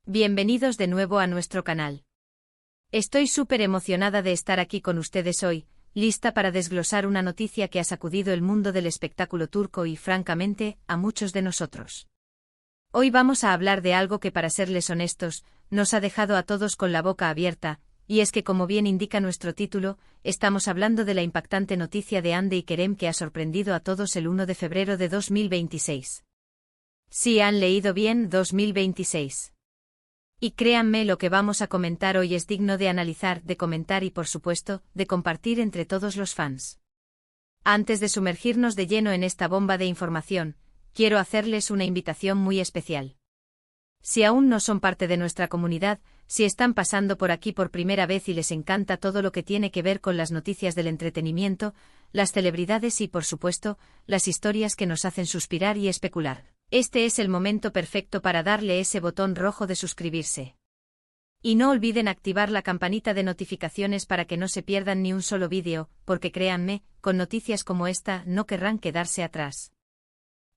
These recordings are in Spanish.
Bienvenidos de nuevo a nuestro canal. Estoy súper emocionada de estar aquí con ustedes hoy, lista para desglosar una noticia que ha sacudido el mundo del espectáculo turco y, francamente, a muchos de nosotros. Hoy vamos a hablar de algo que, para serles honestos, nos ha dejado a todos con la boca abierta, y es que, como bien indica nuestro título, estamos hablando de la impactante noticia de Hande y Kerem que ha sorprendido a todos el 1 de febrero de 2026. Sí, han leído bien, 2026. Y créanme, lo que vamos a comentar hoy es digno de analizar, de comentar y, por supuesto, de compartir entre todos los fans. Antes de sumergirnos de lleno en esta bomba de información, quiero hacerles una invitación muy especial. Si aún no son parte de nuestra comunidad, si están pasando por aquí por primera vez y les encanta todo lo que tiene que ver con las noticias del entretenimiento, las celebridades y, por supuesto, las historias que nos hacen suspirar y especular, este es el momento perfecto para darle ese botón rojo de suscribirse. Y no olviden activar la campanita de notificaciones para que no se pierdan ni un solo vídeo, porque créanme, con noticias como esta no querrán quedarse atrás.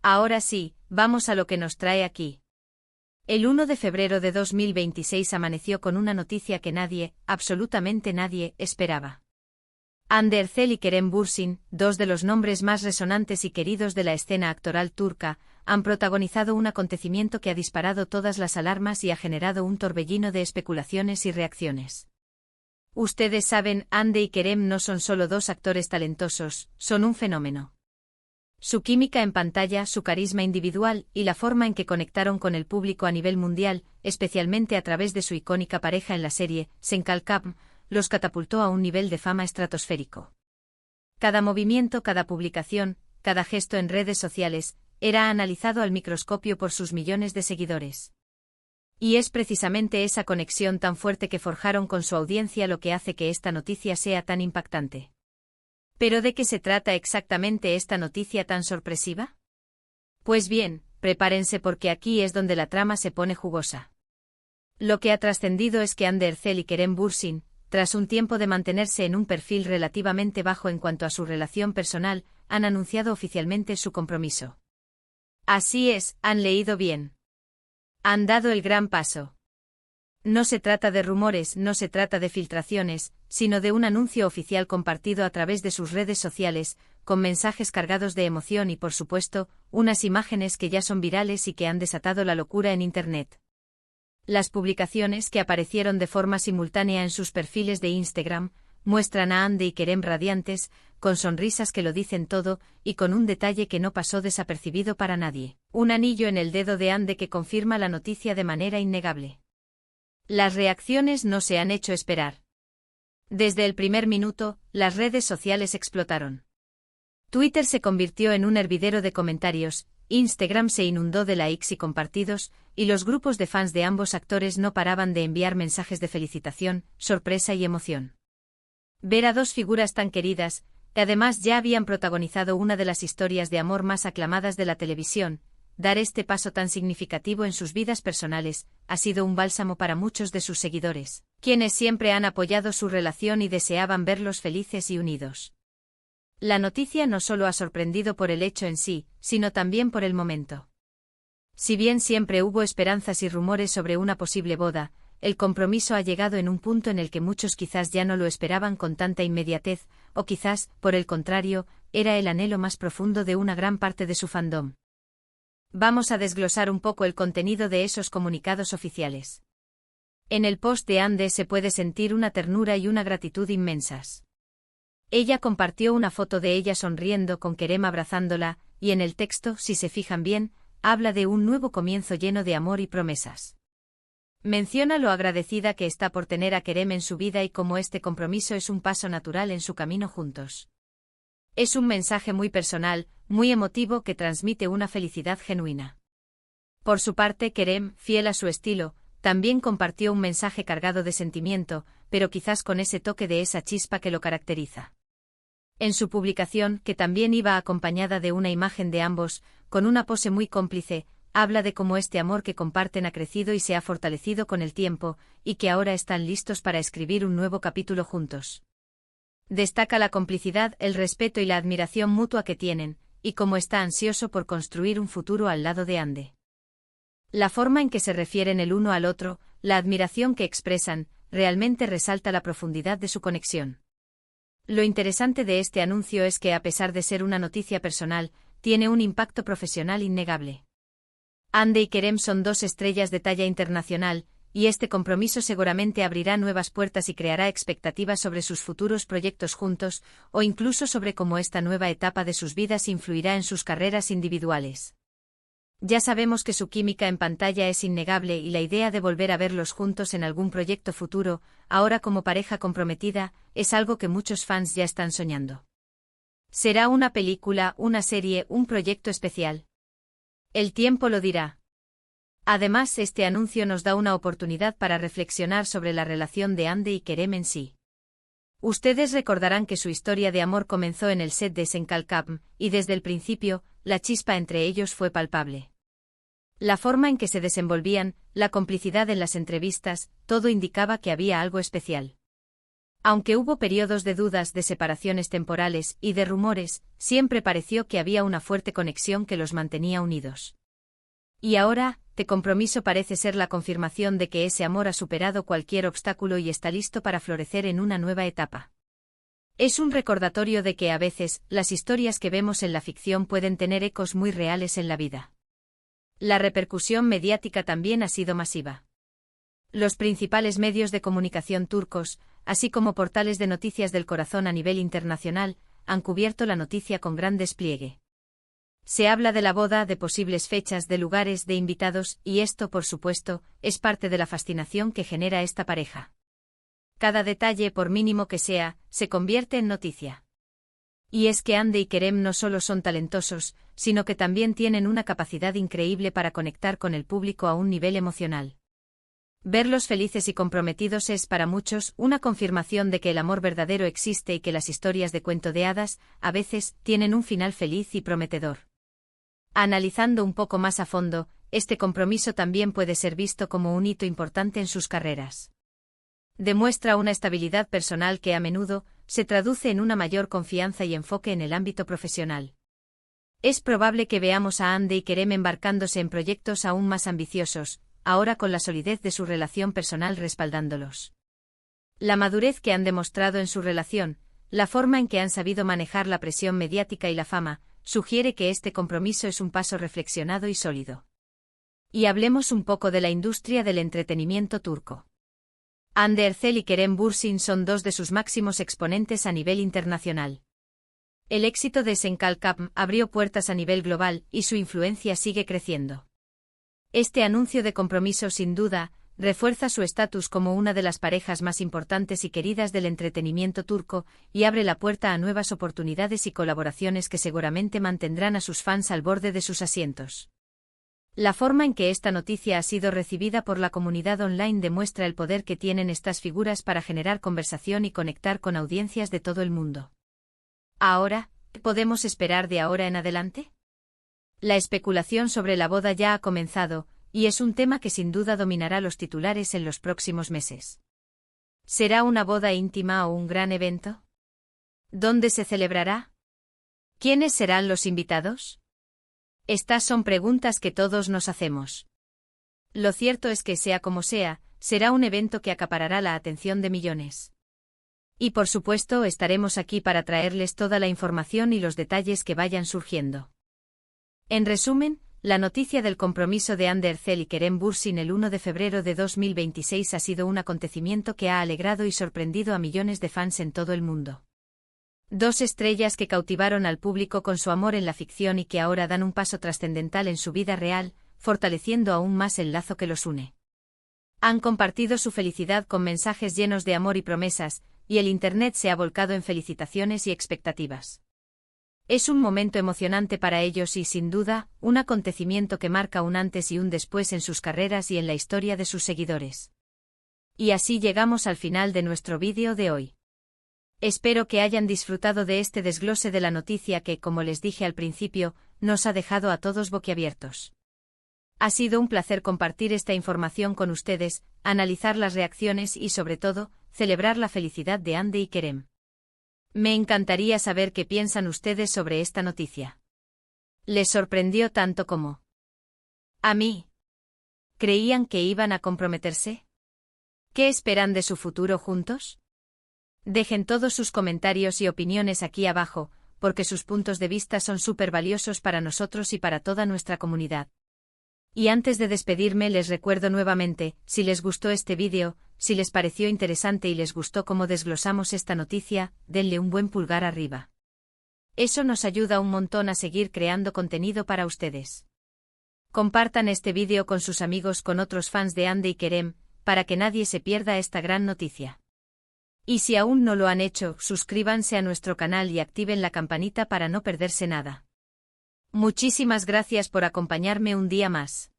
Ahora sí, vamos a lo que nos trae aquí. El 1 de febrero de 2026 amaneció con una noticia que nadie, absolutamente nadie, esperaba. Hande Erçel y Kerem Bürsin, dos de los nombres más resonantes y queridos de la escena actoral turca, han protagonizado un acontecimiento que ha disparado todas las alarmas y ha generado un torbellino de especulaciones y reacciones. Ustedes saben, Hande y Kerem no son solo dos actores talentosos, son un fenómeno. Su química en pantalla, su carisma individual y la forma en que conectaron con el público a nivel mundial, especialmente a través de su icónica pareja en la serie, Sen Kalkam, los catapultó a un nivel de fama estratosférico. Cada movimiento, cada publicación, cada gesto en redes sociales, era analizado al microscopio por sus millones de seguidores. Y es precisamente esa conexión tan fuerte que forjaron con su audiencia lo que hace que esta noticia sea tan impactante. ¿Pero de qué se trata exactamente esta noticia tan sorpresiva? Pues bien, prepárense porque aquí es donde la trama se pone jugosa. Lo que ha trascendido es que Hande Erçel y Kerem Bürsin, tras un tiempo de mantenerse en un perfil relativamente bajo en cuanto a su relación personal, han anunciado oficialmente su compromiso. Así es, han leído bien. Han dado el gran paso. No se trata de rumores, no se trata de filtraciones, sino de un anuncio oficial compartido a través de sus redes sociales, con mensajes cargados de emoción y, por supuesto, unas imágenes que ya son virales y que han desatado la locura en Internet. Las publicaciones, que aparecieron de forma simultánea en sus perfiles de Instagram, muestran a Hande y Kerem radiantes, con sonrisas que lo dicen todo, y con un detalle que no pasó desapercibido para nadie: un anillo en el dedo de Hande que confirma la noticia de manera innegable. Las reacciones no se han hecho esperar. Desde el primer minuto, las redes sociales explotaron. Twitter se convirtió en un hervidero de comentarios, Instagram se inundó de likes y compartidos, y los grupos de fans de ambos actores no paraban de enviar mensajes de felicitación, sorpresa y emoción. Ver a dos figuras tan queridas, que además ya habían protagonizado una de las historias de amor más aclamadas de la televisión, dar este paso tan significativo en sus vidas personales, ha sido un bálsamo para muchos de sus seguidores, quienes siempre han apoyado su relación y deseaban verlos felices y unidos. La noticia no solo ha sorprendido por el hecho en sí, sino también por el momento. Si bien siempre hubo esperanzas y rumores sobre una posible boda, el compromiso ha llegado en un punto en el que muchos quizás ya no lo esperaban con tanta inmediatez, o quizás, por el contrario, era el anhelo más profundo de una gran parte de su fandom. Vamos a desglosar un poco el contenido de esos comunicados oficiales. En el post de Hande se puede sentir una ternura y una gratitud inmensas. Ella compartió una foto de ella sonriendo con Kerem abrazándola, y en el texto, si se fijan bien, habla de un nuevo comienzo lleno de amor y promesas. Menciona lo agradecida que está por tener a Kerem en su vida y cómo este compromiso es un paso natural en su camino juntos. Es un mensaje muy personal, muy emotivo que transmite una felicidad genuina. Por su parte, Kerem, fiel a su estilo, también compartió un mensaje cargado de sentimiento, pero quizás con ese toque de esa chispa que lo caracteriza. En su publicación, que también iba acompañada de una imagen de ambos, con una pose muy cómplice, habla de cómo este amor que comparten ha crecido y se ha fortalecido con el tiempo, y que ahora están listos para escribir un nuevo capítulo juntos. Destaca la complicidad, el respeto y la admiración mutua que tienen, y cómo está ansioso por construir un futuro al lado de Hande. La forma en que se refieren el uno al otro, la admiración que expresan, realmente resalta la profundidad de su conexión. Lo interesante de este anuncio es que, a pesar de ser una noticia personal, tiene un impacto profesional innegable. Hande y Kerem son dos estrellas de talla internacional, y este compromiso seguramente abrirá nuevas puertas y creará expectativas sobre sus futuros proyectos juntos, o incluso sobre cómo esta nueva etapa de sus vidas influirá en sus carreras individuales. Ya sabemos que su química en pantalla es innegable y la idea de volver a verlos juntos en algún proyecto futuro, ahora como pareja comprometida, es algo que muchos fans ya están soñando. ¿Será una película, una serie, un proyecto especial? El tiempo lo dirá. Además, este anuncio nos da una oportunidad para reflexionar sobre la relación de Hande y Kerem en sí. Ustedes recordarán que su historia de amor comenzó en el set de Senkalkam, y desde el principio, la chispa entre ellos fue palpable. La forma en que se desenvolvían, la complicidad en las entrevistas, todo indicaba que había algo especial. Aunque hubo periodos de dudas, de separaciones temporales y de rumores, siempre pareció que había una fuerte conexión que los mantenía unidos. Y ahora, este compromiso parece ser la confirmación de que ese amor ha superado cualquier obstáculo y está listo para florecer en una nueva etapa. Es un recordatorio de que a veces, las historias que vemos en la ficción pueden tener ecos muy reales en la vida. La repercusión mediática también ha sido masiva. Los principales medios de comunicación turcos, así como portales de noticias del corazón a nivel internacional, han cubierto la noticia con gran despliegue. Se habla de la boda, de posibles fechas, de lugares, de invitados, y esto, por supuesto, es parte de la fascinación que genera esta pareja. Cada detalle, por mínimo que sea, se convierte en noticia. Y es que Hande y Kerem no solo son talentosos, sino que también tienen una capacidad increíble para conectar con el público a un nivel emocional. Verlos felices y comprometidos es para muchos una confirmación de que el amor verdadero existe y que las historias de cuento de hadas, a veces, tienen un final feliz y prometedor. Analizando un poco más a fondo, este compromiso también puede ser visto como un hito importante en sus carreras. Demuestra una estabilidad personal que a menudo se traduce en una mayor confianza y enfoque en el ámbito profesional. Es probable que veamos a Hande y Kerem embarcándose en proyectos aún más ambiciosos, ahora con la solidez de su relación personal respaldándolos. La madurez que han demostrado en su relación, la forma en que han sabido manejar la presión mediática y la fama, sugiere que este compromiso es un paso reflexionado y sólido. Y hablemos un poco de la industria del entretenimiento turco. Hande Erçel y Kerem Bürsin son dos de sus máximos exponentes a nivel internacional. El éxito de Senkalkam abrió puertas a nivel global y su influencia sigue creciendo. Este anuncio de compromiso sin duda refuerza su estatus como una de las parejas más importantes y queridas del entretenimiento turco y abre la puerta a nuevas oportunidades y colaboraciones que seguramente mantendrán a sus fans al borde de sus asientos. La forma en que esta noticia ha sido recibida por la comunidad online demuestra el poder que tienen estas figuras para generar conversación y conectar con audiencias de todo el mundo. Ahora, ¿qué podemos esperar de ahora en adelante? La especulación sobre la boda ya ha comenzado, y es un tema que sin duda dominará los titulares en los próximos meses. ¿Será una boda íntima o un gran evento? ¿Dónde se celebrará? ¿Quiénes serán los invitados? Estas son preguntas que todos nos hacemos. Lo cierto es que, sea como sea, será un evento que acaparará la atención de millones. Y por supuesto estaremos aquí para traerles toda la información y los detalles que vayan surgiendo. En resumen, la noticia del compromiso de Hande Erçel y Kerem Bürsin el 1 de febrero de 2026 ha sido un acontecimiento que ha alegrado y sorprendido a millones de fans en todo el mundo. Dos estrellas que cautivaron al público con su amor en la ficción y que ahora dan un paso trascendental en su vida real, fortaleciendo aún más el lazo que los une. Han compartido su felicidad con mensajes llenos de amor y promesas, y el Internet se ha volcado en felicitaciones y expectativas. Es un momento emocionante para ellos y, sin duda, un acontecimiento que marca un antes y un después en sus carreras y en la historia de sus seguidores. Y así llegamos al final de nuestro vídeo de hoy. Espero que hayan disfrutado de este desglose de la noticia que, como les dije al principio, nos ha dejado a todos boquiabiertos. Ha sido un placer compartir esta información con ustedes, analizar las reacciones y, sobre todo, celebrar la felicidad de Hande y Kerem. Me encantaría saber qué piensan ustedes sobre esta noticia. ¿Les sorprendió tanto como a mí? ¿Creían que iban a comprometerse? ¿Qué esperan de su futuro juntos? Dejen todos sus comentarios y opiniones aquí abajo, porque sus puntos de vista son súper valiosos para nosotros y para toda nuestra comunidad. Y antes de despedirme les recuerdo nuevamente, si les gustó este vídeo, si les pareció interesante y les gustó cómo desglosamos esta noticia, denle un buen pulgar arriba. Eso nos ayuda un montón a seguir creando contenido para ustedes. Compartan este vídeo con sus amigos, con otros fans de Ande y Kerem, para que nadie se pierda esta gran noticia. Y si aún no lo han hecho, suscríbanse a nuestro canal y activen la campanita para no perderse nada. Muchísimas gracias por acompañarme un día más.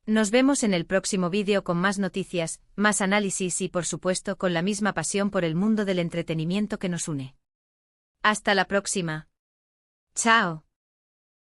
Nos vemos en el próximo vídeo con más noticias, más análisis y por supuesto con la misma pasión por el mundo del entretenimiento que nos une. Hasta la próxima. Chao.